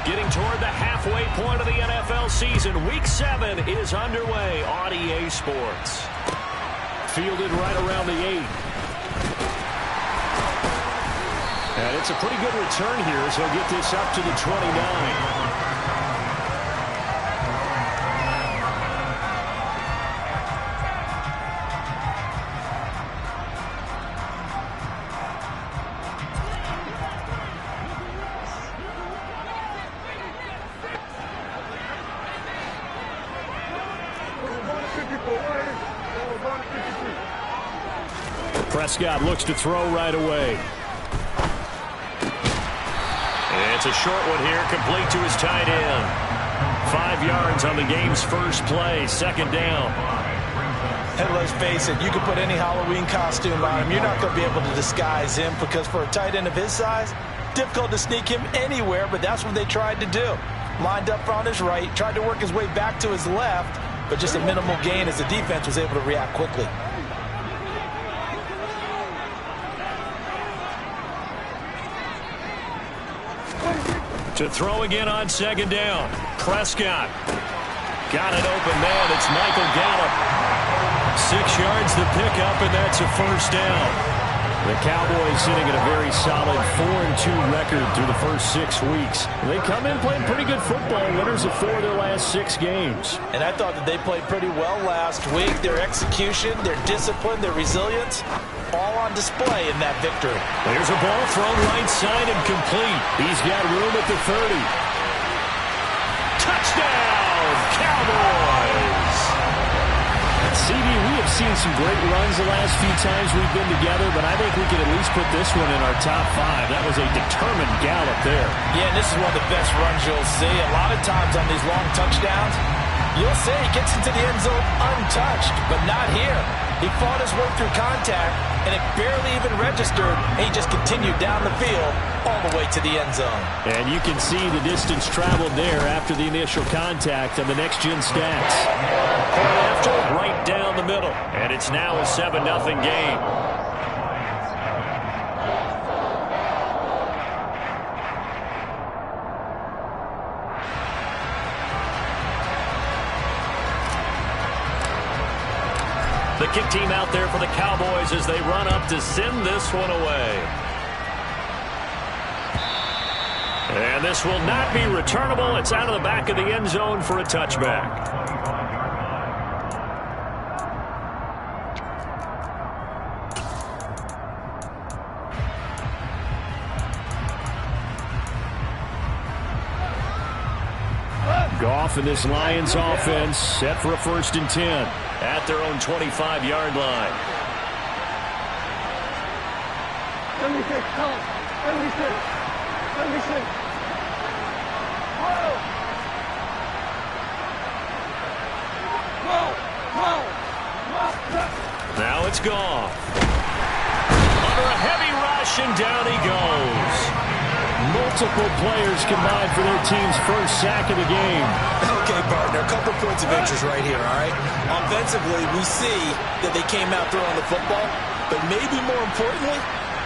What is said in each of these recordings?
Getting toward the halfway point of the NFL season. Week 7 is underway on EA Sports. Fielded right around the 8. And it's a pretty good return here as he'll get this up to the 29. Prescott looks to throw right away. It's a short one here, complete to his tight end. 5 yards on the game's first play, second down. And let's face it, you can put any Halloween costume on him. You're not going to be able to disguise him because for a tight end of his size, difficult to sneak him anywhere, but that's what they tried to do. Lined up on his right, tried to work his way back to his left, but just a minimal gain as the defense was able to react quickly. To throw again on second down. Prescott. Got an open man. It's Michael Gallup. 6 yards the pickup, and that's a first down. The Cowboys sitting at a very solid 4-2 record through the first 6 weeks. They come in playing pretty good football. Winners of 4 of their last 6 games. And I thought that they played pretty well last week. Their execution, their discipline, their resilience, all on display in that victory. There's a ball thrown right side and complete. He's got room at the 30. Touchdown, Cowboys! CB, we have seen some great runs the last few times we've been together, but I think we can at least put this one in our top 5. That was a determined Gallup there. Yeah, and this is one of the best runs you'll see. A lot of times on these long touchdowns, you'll see he gets into the end zone untouched, but not here. He fought his way through contact, and it barely even registered, and he just continued down the field all the way to the end zone. And you can see the distance traveled there after the initial contact on the next-gen stats. Point after, right down the middle. And it's now a 7-0 game. The kick team out there for the Cowboys as they run up to send this one away. And this will not be returnable. It's out of the back of the end zone for a touchback. Goff and this Lions offense set for a 1st and 10 at their own 25-yard line. 76, 76, 76. Now it's Goff. Under a heavy rush, and down he goes. Multiple players combined for their team's first sack of the game. Okay, partner, a couple points of interest right here, all right? Offensively, we see that they came out throwing the football, but maybe more importantly,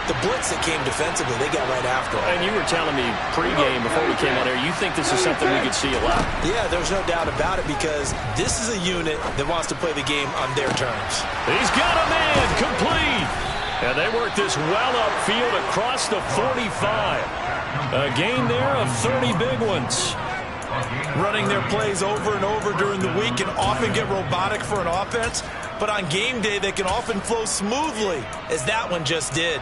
the blitz that came defensively, they got right after it. And you were telling me pregame before we came on here, you think this is something we could see a lot. Yeah, there's no doubt about it because this is a unit that wants to play the game on their terms. He's got a man, complete. And they work this well upfield across the 45. A gain there of 30 big ones. Running their plays over and over during the week can often get robotic for an offense, but on game day they can often flow smoothly, as that one just did.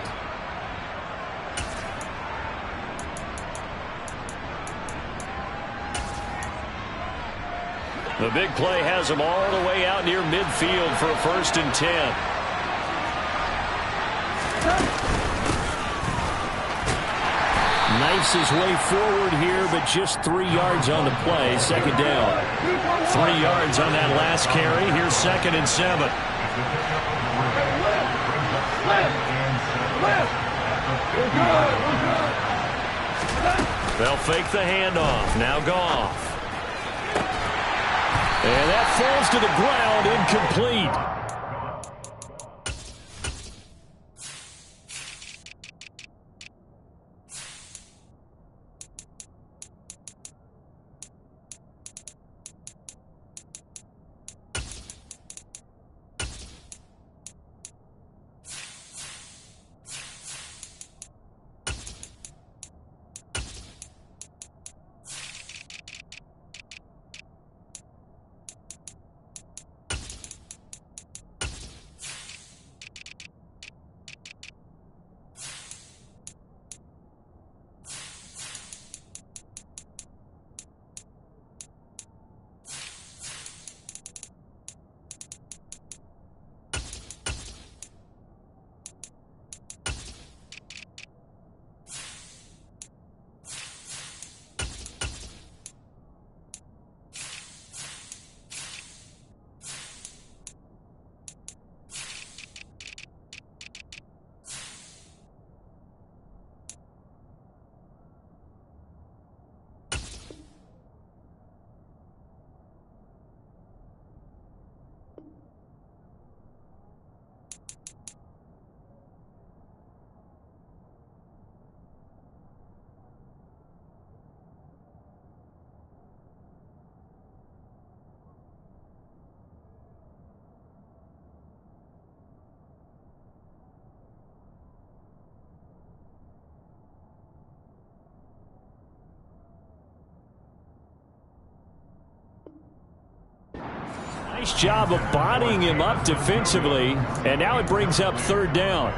The big play has him all the way out near midfield for a 1st and 10. Knifes his way forward here, but just 3 yards on the play. Second down. 3 yards on that last carry. Here's 2nd and 7. They'll fake the handoff. Now Goff. And that falls to the ground, incomplete. Nice job of bodying him up defensively, and now it brings up third down.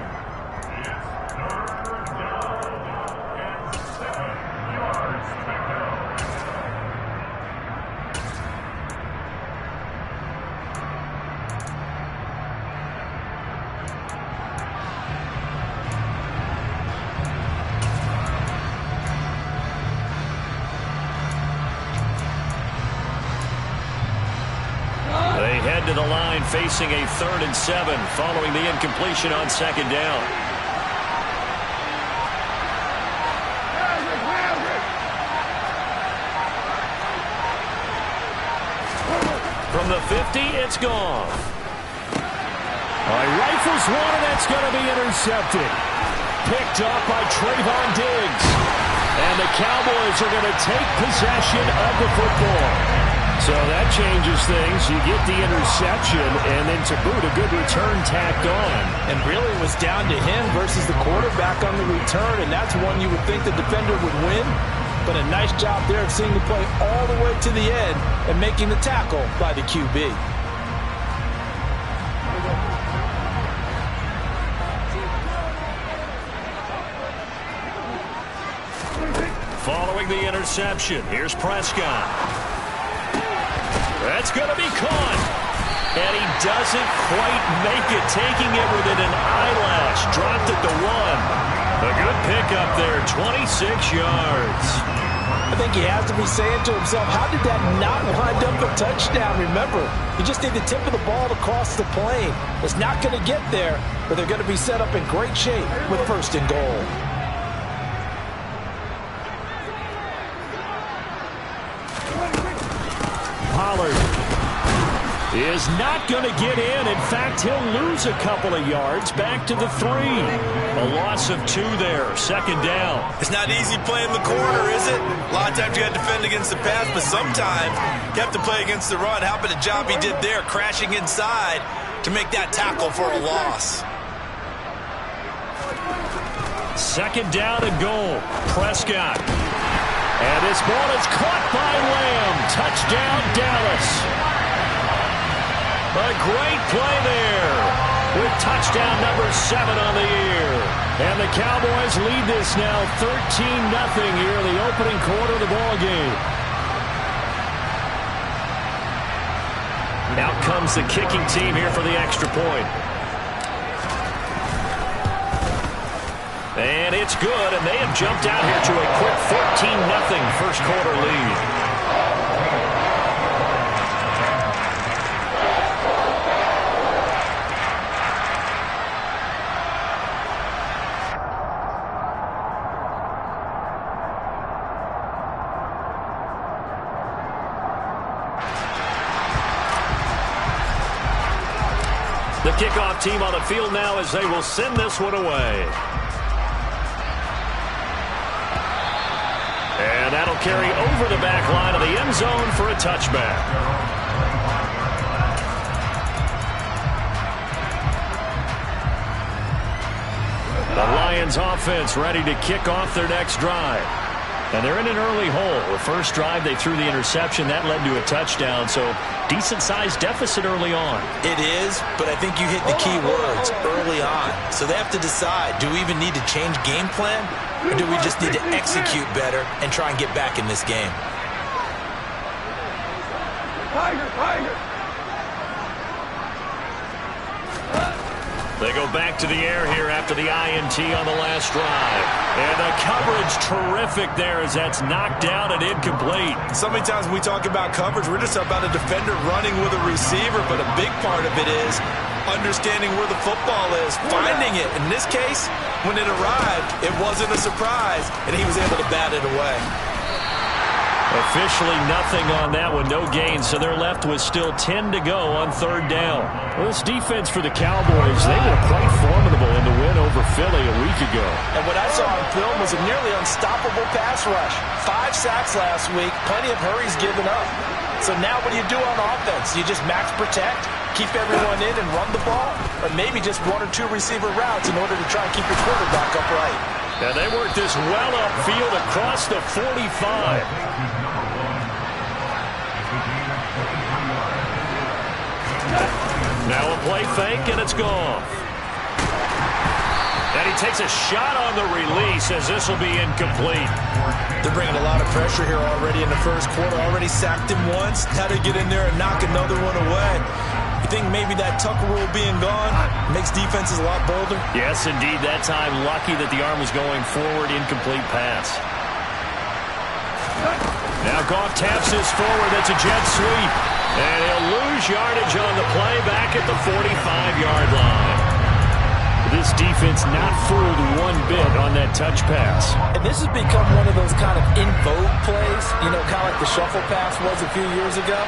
To the line facing a 3rd and 7 following the incompletion on 2nd down. From the 50, it's gone. Rifles one, and that's going to be intercepted. Picked up by Trayvon Diggs. And the Cowboys are going to take possession of the football. So that changes things. You get the interception, and then to boot, a good return tacked on. And really it was down to him versus the quarterback on the return, and that's one you would think the defender would win. But a nice job there of seeing the play all the way to the end and making the tackle by the QB. Following the interception, here's Prescott. That's going to be caught. And he doesn't quite make it, taking it within an eyelash. Dropped at the 1. A good pickup there, 26 yards. I think he has to be saying to himself, how did that not wind up a touchdown? Remember, you just need the tip of the ball to cross the plane. It's not going to get there, but they're going to be set up in great shape with 1st and goal. Pollard is not going to get in. In fact, he'll lose a couple of yards back to the 3. A loss of 2 there. 2nd down. It's not easy playing the corner, is it? A lot of times you got to defend against the pass, but sometimes you have to play against the run. How about the job he did there, crashing inside to make that tackle for a loss? 2nd down and goal. Prescott. And this ball is caught by Lamb. Touchdown, Dallas. A great play there with touchdown number 7 on the year. And the Cowboys lead this now 13-0 here in the opening quarter of the ball game. Out comes the kicking team here for the extra point. And it's good, and they have jumped out here to a quick 14-0 first quarter lead. The kickoff team on the field now as they will send this one away. And that'll carry over the back line of the end zone for a touchback. The Lions offense ready to kick off their next drive. And they're in an early hole. The first drive, they threw the interception. That led to a touchdown, so decent-sized deficit early on. It is, but I think you hit the key words, early on. So they have to decide, do we even need to change game plan, or do we just need to execute better and try and get back in this game? They go back to the air here after the INT on the last drive. And the coverage terrific there as that's knocked down and incomplete. So many times when we talk about coverage, we're just about a defender running with a receiver, but a big part of it is understanding where the football is, finding it. In this case, when it arrived, it wasn't a surprise, and he was able to bat it away. Officially nothing on that one, no gain, so they're left with still 10 to go on third down. Well, this defense for the Cowboys, they were quite formidable in the win over Philly a week ago. And what I saw on film was a nearly unstoppable pass rush. 5 sacks last week, plenty of hurries given up. So now what do you do on offense? You just max protect, keep everyone in and run the ball, or maybe just 1 or 2 receiver routes in order to try and keep your quarterback upright. And they work this well upfield across the 45. Now a play fake, and it's gone. And he takes a shot on the release as this will be incomplete. They're bringing a lot of pressure here already in the first quarter. Already sacked him once. Now to get in there and knock another one away. You think maybe that Tucker rule being gone makes defenses a lot bolder? Yes, indeed. That time, lucky that the arm was going forward. Incomplete pass. Now Goff taps this forward. That's a jet sweep. And he'll lose yardage on the play back at the 45-yard line. This defense not fooled one bit on that touch pass. And this has become one of those kind of in vogue plays, you know, kind of like the shuffle pass was a few years ago.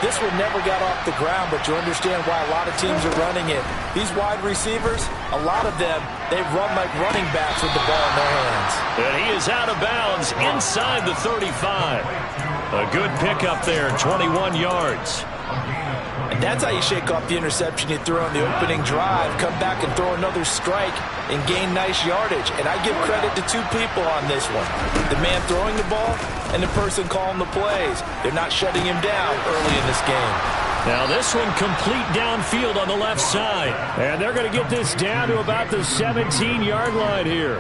This one never got off the ground, but you understand why a lot of teams are running it. These wide receivers, a lot of them, they run like running backs with the ball in their hands. And he is out of bounds inside the 35. A good pickup there, 21 yards. And that's how you shake off the interception you threw on the opening drive, come back and throw another strike and gain nice yardage. And I give credit to two people on this one. The man throwing the ball and the person calling the plays. They're not shutting him down early in this game. Now this one complete downfield on the left side. And they're going to get this down to about the 17-yard line here.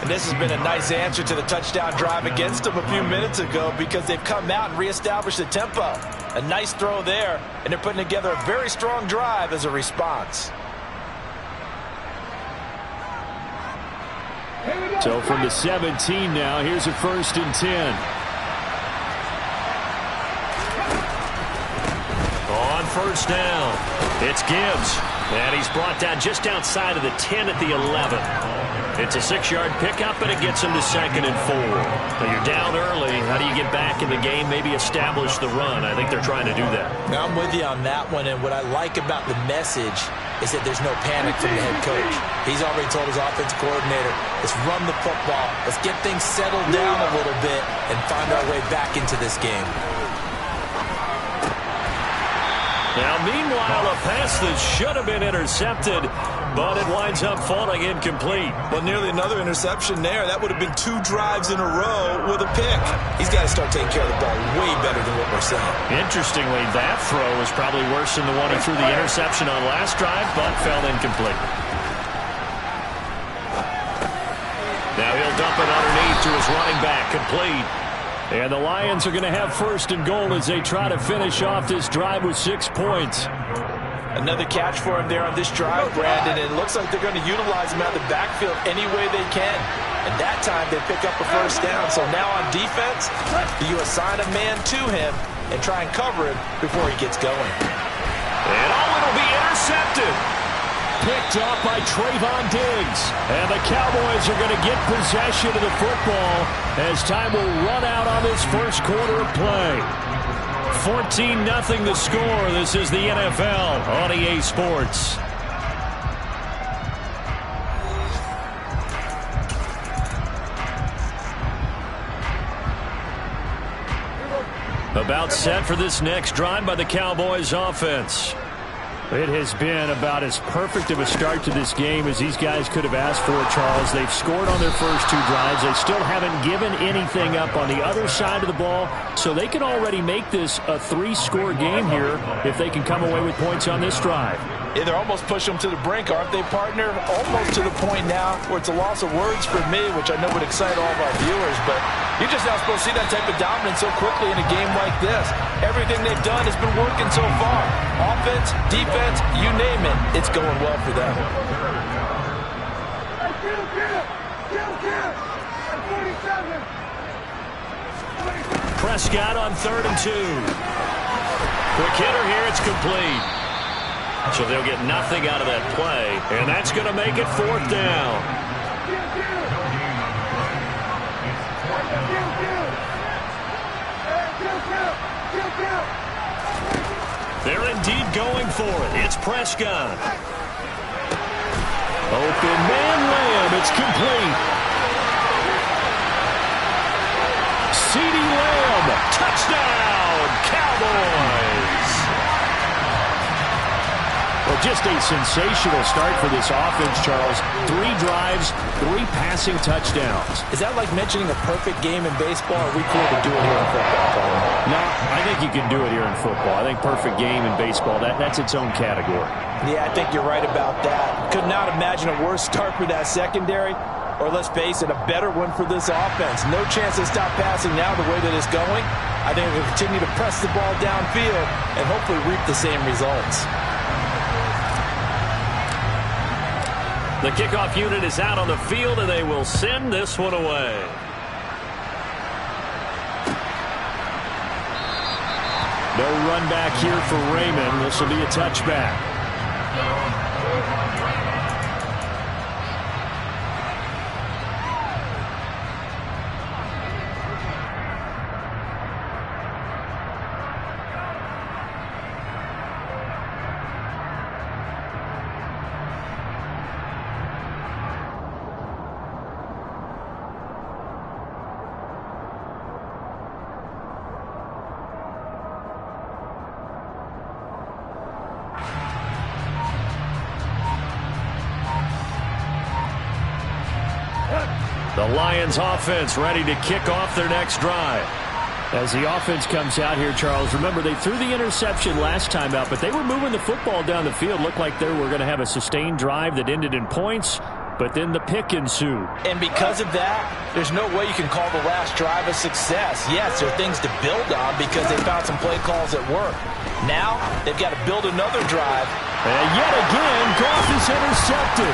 And this has been a nice answer to the touchdown drive against them a few minutes ago because they've come out and reestablished the tempo. A nice throw there, and they're putting together a very strong drive as a response. So from the 17 now, here's a 1st and 10. On 1st down, it's Gibbs. And he's brought down just outside of the 10 at the 11. It's a 6-yard pickup, and it gets him to 2nd and 4. So you're down early. How do you get back in the game, maybe establish the run? I think they're trying to do that. Now, I'm with you on that one, and what I like about the message is that there's no panic from the head coach. He's already told his offensive coordinator, let's run the football, let's get things settled down a little bit and find our way back into this game. Now, meanwhile, a pass that should have been intercepted, but it winds up falling incomplete. Well, nearly another interception there. That would have been 2 drives in a row with a pick. He's got to start taking care of the ball way better than what we're saying. Interestingly, that throw was probably worse than the one he threw the interception on last drive, but fell incomplete. Now he'll dump it underneath to his running back, complete. And the Lions are going to have 1st and goal as they try to finish off this drive with 6 points. Another catch for him there on this drive, Brandon, and it looks like they're going to utilize him out of the backfield any way they can. And that time they pick up a 1st down. So now on defense, you assign a man to him and try and cover him before he gets going. And it'll be intercepted. Picked off by Trayvon Diggs. And the Cowboys are going to get possession of the football as time will run out on this 1st quarter of play. 14-0 the score. This is the NFL on EA Sports. About set for this next drive by the Cowboys offense. It has been about as perfect of a start to this game as these guys could have asked for, Charles. They've scored on their first 2 drives. They still haven't given anything up on the other side of the ball, so they can already make this a 3-score game here if they can come away with points on this drive. Yeah, they're almost pushing them to the brink, aren't they, partner? Almost to the point now where it's a loss of words for me, which I know would excite all of our viewers, but you're just not supposed to see that type of dominance so quickly in a game like this. Everything they've done has been working so far. Offense, defense, you name it, it's going well for them. Prescott on 3rd and 2. Quick hitter here, it's complete. So they'll get nothing out of that play, and that's going to make it 4th down. They're indeed going for it. It's Prescott. Open man Lamb. It's complete. CeeDee Lamb. Touchdown, Cowboys. Well, Just a sensational start for this offense, Charles. 3 drives, 3 passing touchdowns. Is that like mentioning a perfect game in baseball, or are we cool to do it here in football? No, I think you can do it here in football. I think perfect game in baseball, that's its own category. Yeah, I think you're right about that. Could not imagine a worse start for that secondary, or let's face it, a better one for this offense. No chance to stop passing now the way that it's going. I think we'll continue to press the ball downfield and hopefully reap the same results. The kickoff unit is out on the field, and they will send this one away. No run back here for Raymond. This will be a touchback. The Lions offense ready to kick off their next drive. As the offense comes out here, Charles, remember they threw the interception last time out, but they were moving the football down the field. Looked like they were going to have a sustained drive that ended in points, but then the pick ensued. And because of that, there's no way you can call the last drive a success. Yes, there are things to build on because they found some play calls that work. Now, they've got to build another drive. And yet again, Goff is intercepted.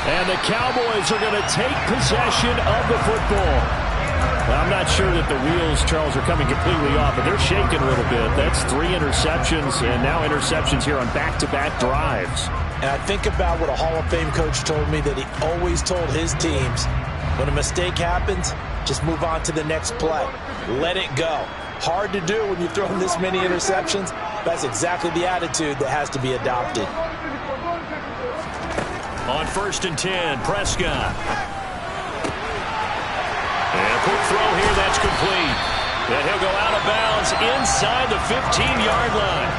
And the Cowboys are going to take possession of the football. Well, I'm not sure that the wheels, Charles, are coming completely off, but they're shaking a little bit. That's 3 interceptions, and now interceptions here on back-to-back drives. And I think about what a Hall of Fame coach told me, that he always told his teams, when a mistake happens, just move on to the next play. Let it go. Hard to do when you've thrown this many interceptions. That's exactly the attitude that has to be adopted. On 1st and 10, Prescott. And a quick throw here, that's complete. And he'll go out of bounds inside the 15-yard line.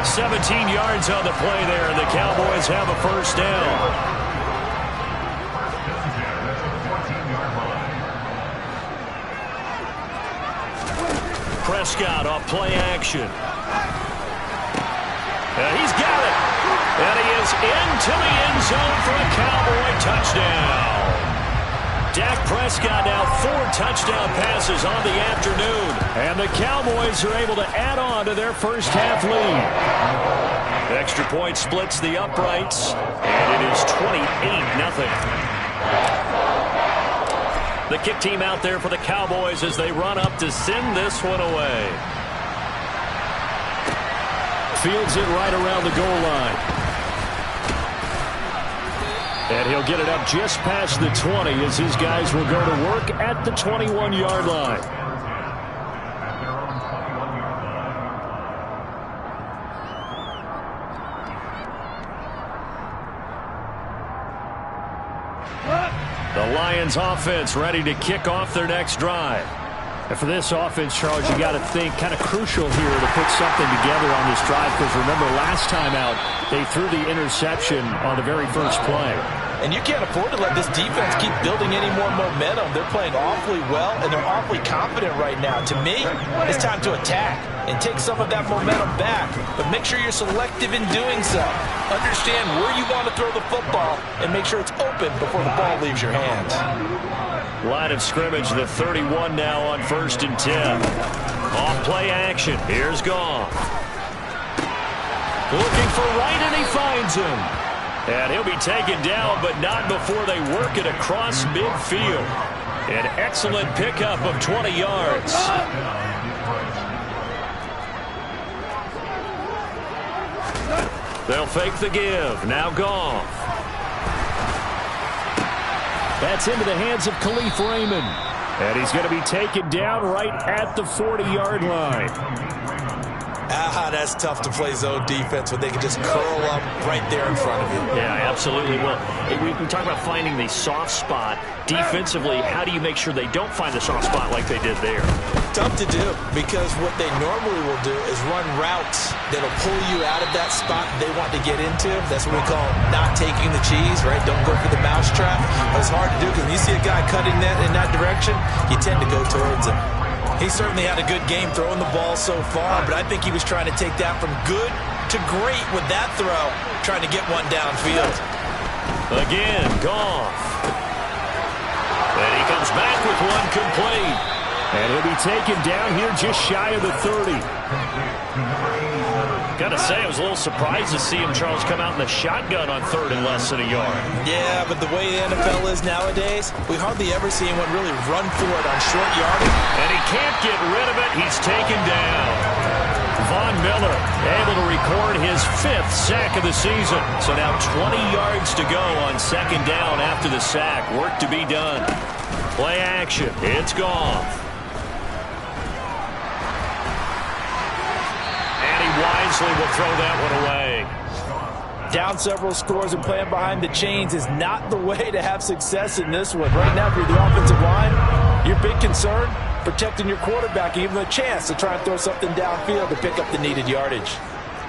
17 yards on the play there, and the Cowboys have a first down. Prescott off play action. He's got it. And he is into the end zone for a Cowboy touchdown. Dak Prescott now 4 touchdown passes on the afternoon. And the Cowboys are able to add on to their first half lead. Extra point splits the uprights. And it is 28-0. The kick team out there for the Cowboys as they run up to send this one away. Fields it right around the goal line. And he'll get it up just past the 20 as his guys will go to work at the 21-yard line. The Lions offense ready to kick off their next drive. And for this offense, Charles, you got to think kind of crucial here to put something together on this drive, because remember last time out they threw the interception on the very first play. And you can't afford to let this defense keep building any more momentum. They're playing awfully well, and they're awfully confident right now. To me, it's time to attack and take some of that momentum back. But make sure you're selective in doing so. Understand where you want to throw the football and make sure it's open before the ball leaves your hands. Line of scrimmage, the 31 now on 1st and 10. Off play action. Here's Goff. Looking for right, and he finds him. And he'll be taken down, but not before they work it across midfield. An excellent pickup of 20 yards. They'll fake the give. Now Goff. That's into the hands of Khalif Raymond. And he's going to be taken down right at the 40-yard line. That's tough to play zone defense when they can just curl up right there in front of you. Yeah, absolutely. Well, we talk about finding the soft spot. Defensively, how do you make sure they don't find the soft spot like they did there? Tough to do, because what they normally will do is run routes that'll pull you out of that spot they want to get into. That's what we call not taking the cheese, right? Don't go for the mousetrap. But it's hard to do, because when you see a guy cutting that in that direction, you tend to go towards him. He certainly had a good game throwing the ball so far, but I think he was trying to take that from good to great with that throw, trying to get one downfield. Again, Goff. And he comes back with one complete. And he'll be taken down here just shy of the 30. Gotta say, I was a little surprised to see him, Charles, come out in the shotgun on 3rd and less than a yard. Yeah, but the way the NFL is nowadays, we hardly ever see anyone really run for it on short yardage. And he can't get rid of it. He's taken down. Von Miller able to record his 5th sack of the season. So now 20 yards to go on 2nd down after the sack. Work to be done. Play action. It's Goff. Wisely will throw that one away. Down several scores and playing behind the chains is not the way to have success in this one. Right now, if you're the offensive line, your big concern, protecting your quarterback, and giving him a chance to try and throw something downfield to pick up the needed yardage.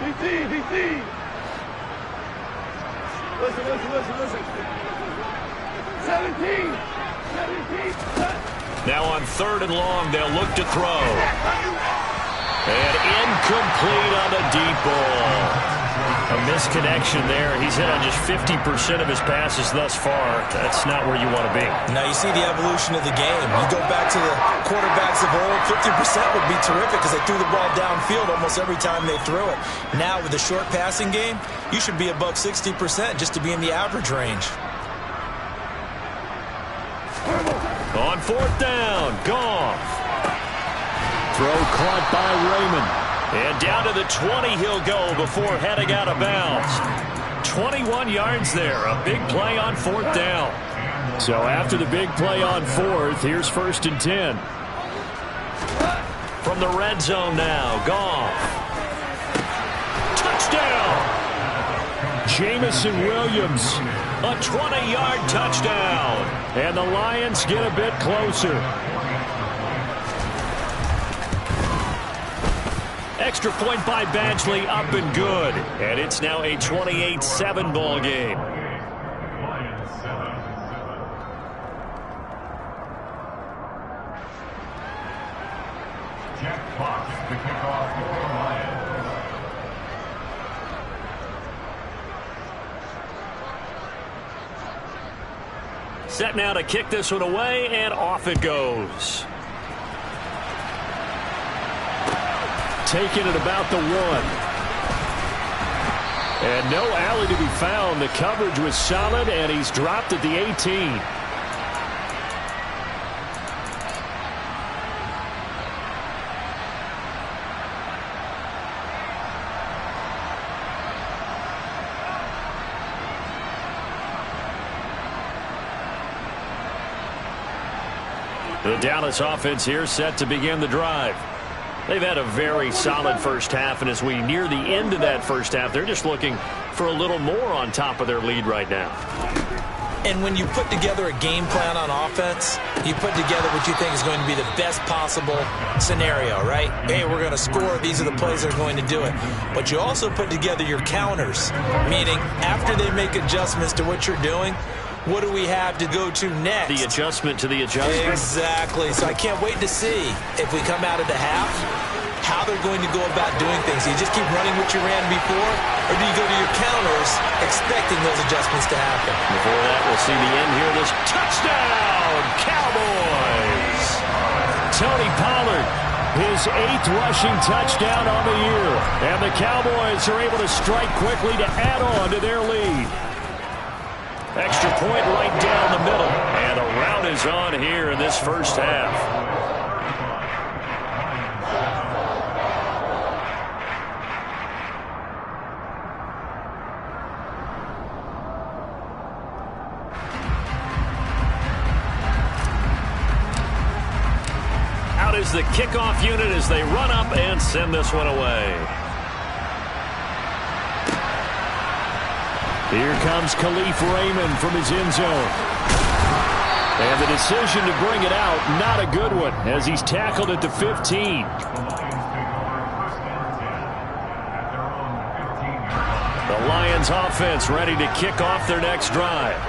DC. Listen. 17. Now on 3rd and long, they'll look to throw. And incomplete on the deep ball. A misconnection there. He's hit on just 50% of his passes thus far. That's not where you want to be. Now you see the evolution of the game. You go back to the quarterbacks of old, 50% would be terrific because they threw the ball downfield almost every time they threw it. Now with the short passing game, you should be above 60% just to be in the average range. On 4th down, Goff. Throw caught by Raymond. And down to the 20 he'll go before heading out of bounds. 21 yards there. A big play on 4th down. So after the big play on 4th, here's 1st and 10. From the red zone now, Goff. Touchdown! Jamison Williams. A 20-yard touchdown. And the Lions get a bit closer. Extra point by Badgley, up and good. And it's now a 28-7 ball game. Jack Fox to kick off for the Lions. Set now to kick this one away, and off it goes. Taken at about the 1. And no alley to be found. The coverage was solid, and he's dropped at the 18. The Dallas offense here set to begin the drive. They've had a very solid first half, and as we near the end of that first half, they're just looking for a little more on top of their lead right now. And when you put together a game plan on offense, you put together what you think is going to be the best possible scenario, right? Hey, we're going to score. These are the plays that are going to do it. But you also put together your counters, meaning after they make adjustments to what you're doing, what do we have to go to next? The adjustment to the adjustment. Exactly. So I can't wait to see if we come out of the half, how they're going to go about doing things. Do you just keep running what you ran before, or do you go to your counters expecting those adjustments to happen? Before that, we'll see the end here. This touchdown, Cowboys! Tony Pollard, his 8th rushing touchdown on the year. And the Cowboys are able to strike quickly to add on to their lead. Extra point right down the middle. And a rout is on here in this first half. is the kickoff unit as they run up and send this one away. Here comes Khalif Raymond from his end zone. And the decision to bring it out, not a good one, as he's tackled at the 15. The Lions offense ready to kick off their next drive.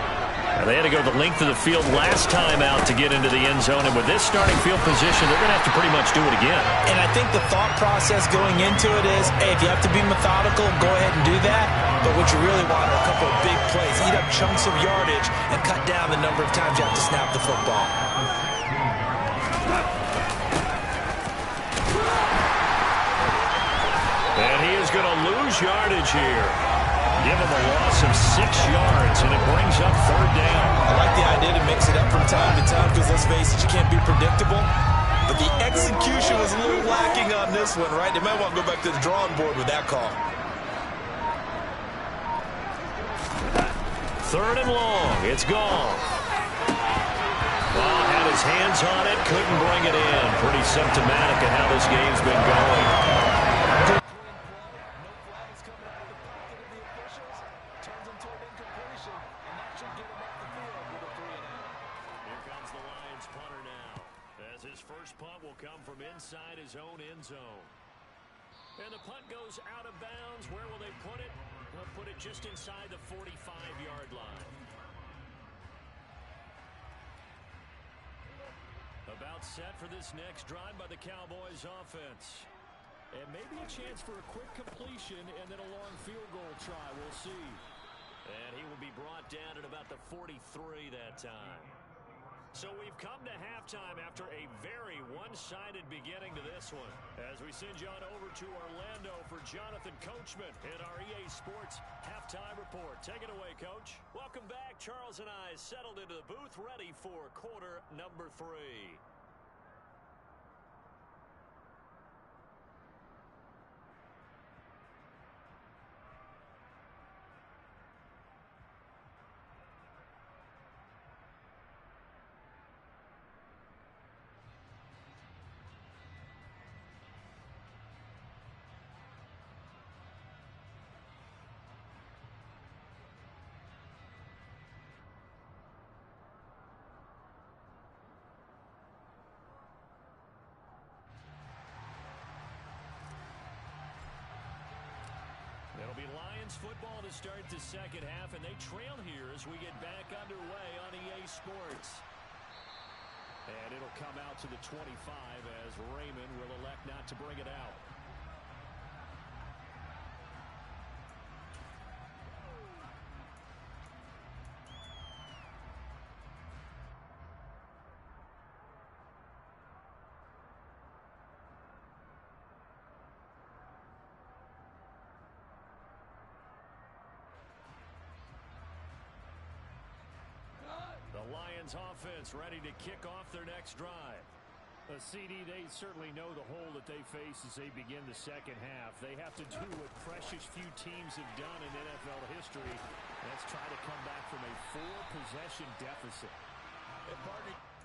Now, they had to go the length of the field last time out to get into the end zone, and with this starting field position, they're going to have to pretty much do it again. And I think the thought process going into it is, hey, if you have to be methodical, go ahead and do that. But what you really want are a couple of big plays. Eat up chunks of yardage and cut down the number of times you have to snap the football. And he is going to lose yardage here. Give him a loss of 6 yards, and it brings up 3rd down. I like the idea to mix it up from time to time because, let's face it, you can't be predictable. But the execution was a little lacking on this one, right? They might want to go back to the drawing board with that call. 3rd and long. It's gone. Well, had his hands on it, couldn't bring it in. Pretty symptomatic of how this game's been going. Punt will come from inside his own end zone. And the punt goes out of bounds. Where will they put it? They'll put it just inside the 45-yard line. About set for this next drive by the Cowboys offense. And maybe a chance for a quick completion and then a long field goal try. We'll see. And he will be brought down at about the 43 that time. So we've come to halftime after a very one-sided beginning to this one. As we send you on over to Orlando for Jonathan Coachman in our EA Sports Halftime Report. Take it away, Coach. Welcome back. Charles and I settled into the booth, ready for quarter number 3. It'll be Lions football to start the second half, and they trail here as we get back underway on EA Sports. And it'll come out to the 25 as Raymond will elect not to bring it out. The Lions offense ready to kick off their next drive. CD, they certainly know the hole that they face as they begin the second half. They have to do what precious few teams have done in NFL history. Let's try to come back from a 4-possession deficit. Hey, partner.